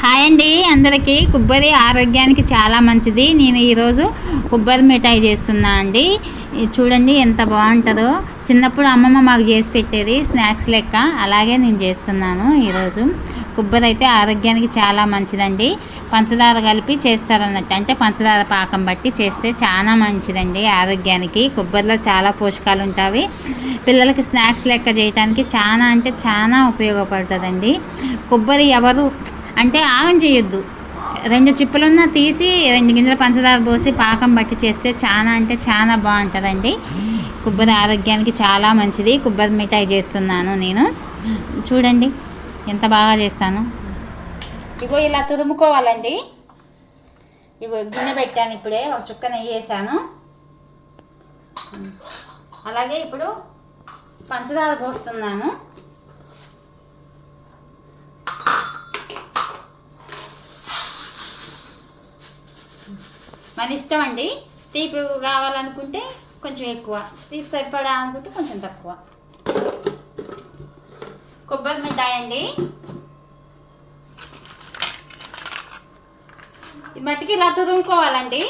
Hi అండి అందరికీ. కొబ్బరి ఆరోగ్యానికి చాలా మంచిది. నేను ఈరోజు కొబ్బరి మిఠాయి చేస్తున్నా అండి. చూడండి ఎంత బాగుంటుందో. చిన్నప్పుడు అమ్మమ్మ మాకు చేసి పెట్టేది స్నాక్స్ లెక్క, అలాగే నేను చేస్తున్నాను ఈరోజు. కొబ్బరి అయితే ఆరోగ్యానికి చాలా మంచిదండి. పంచదార కలిపి చేస్తారన్నట్టు, అంటే పంచదార పాకం బట్టి చేస్తే చాలా మంచిదండి ఆరోగ్యానికి. కొబ్బరిలో చాలా పోషకాలు ఉంటాయి. పిల్లలకి స్నాక్స్ లెక్క చేయడానికి చాలా అంటే చాలా ఉపయోగపడుతుందండి. కొబ్బరి ఎవరు అంటే ఆగం చేయొద్దు, 2 చిప్పలున్నా తీసి 2 గింజల పంచదార పోసి పాకం బట్టి చేస్తే చాలా అంటే చాలా బాగుంటుందండి. కొబ్బరి ఆరోగ్యానికి చాలా మంచిది. కొబ్బరి మిఠాయి చేస్తున్నాను నేను. చూడండి ఎంత బాగా చేస్తాను. ఇగో ఇలా తురుముకోవాలండి. ఇగో గిన్నె పెట్టాను, ఇప్పుడే ఒక చుక్క నెయ్యి వేసాను. అలాగే ఇప్పుడు పంచదార పోస్తున్నాను. మన ఇష్టం అండి. తీపి కావాలనుకుంటే కొంచెం ఎక్కువ, తీపి సరిపడా అనుకుంటే కొంచెం తక్కువ. కొబ్బరి మిఠాయి అండి. ఇది మట్టికి ఇలా తురుముకోవాలండి.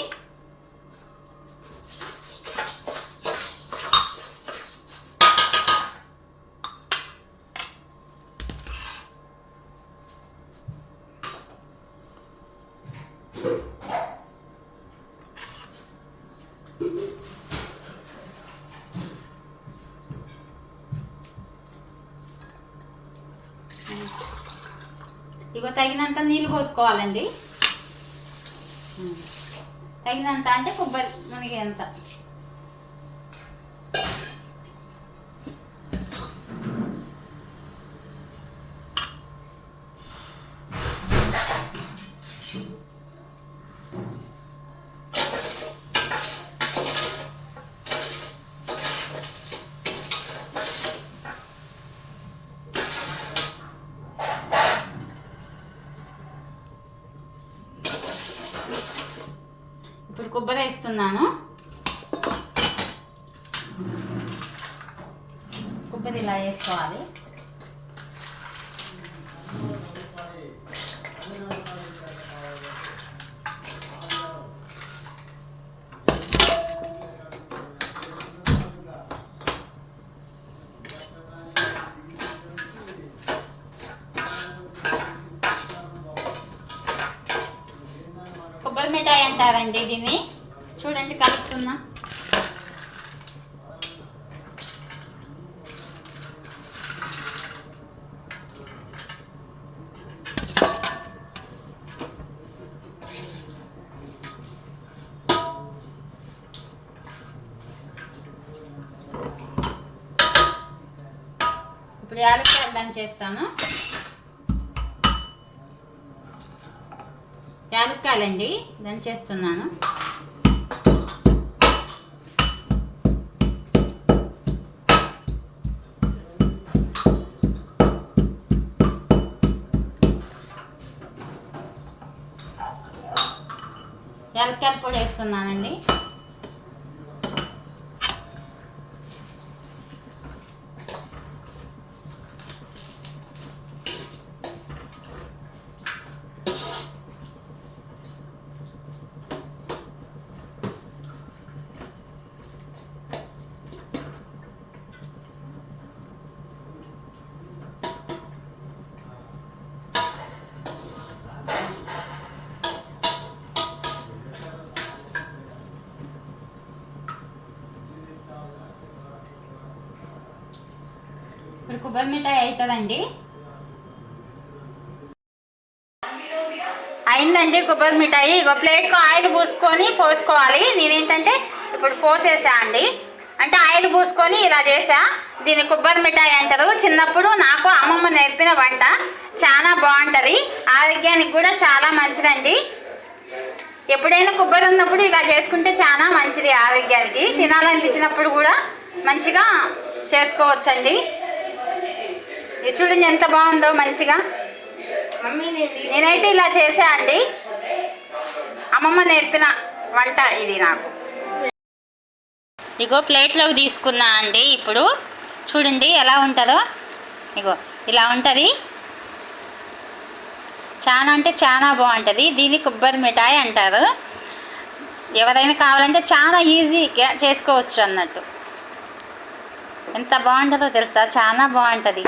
ఇగో తగినంత నీళ్ళు పోసుకోవాలండి. తగినంత అంటే కొబ్బరి మునిగేంత. ఇప్పుడు కొబ్బరి వేస్తున్నాను. కొబ్బరి ఇలా వేసుకోవాలి. కొబ్బరి మిఠాయి అంటారండి దీన్ని. చూడండి కలుపుతున్నా. ఇప్పుడు యాలక్కాయలు దంచేస్తాను. యాలక్కాయలండి దంచేస్తున్నాను. యాలక్కాయల పొడి వేస్తున్నానండి. ఇప్పుడు కొబ్బరి మిఠాయి అవుతుందండి. అయిందండి కొబ్బరి మిఠాయి. ఇగో ప్లేట్కు ఆయిల్ పోసుకోవాలి. నేనేంటంటే ఇప్పుడు పోసేసా అండి, అంటే ఆయిల్ పూసుకొని ఇలా చేసా. దీన్ని కొబ్బరి మిఠాయి అంటారు. చిన్నప్పుడు నాకు అమ్మమ్మ నేర్పిన వంట. చాలా బాగుంటుంది, ఆరోగ్యానికి కూడా చాలా మంచిదండి. ఎప్పుడైనా కొబ్బరి ఉన్నప్పుడు ఇలా చేసుకుంటే చాలా మంచిది ఆరోగ్యానికి. తినాలనిపించినప్పుడు కూడా మంచిగా చేసుకోవచ్చండి. ఇది చూడండి ఎంత బాగుందో మంచిగా. నేనైతే ఇలా చేసా అండి, అమ్మమ్మ నేర్పిన వంట ఇది నాకు. ఇగో ప్లేట్లోకి తీసుకున్నా అండి. ఇప్పుడు చూడండి ఎలా ఉంటుందో. ఇగో ఇలా ఉంటుంది. చాలా అంటే చాలా బాగుంటుంది. దీన్ని కొబ్బరి మిఠాయి అంటారు. ఎవరైనా కావాలంటే చాలా ఈజీగా చేసుకోవచ్చు అన్నట్టు. ఎంత బాగుంటుందో తెలుసా, చాలా బాగుంటుంది.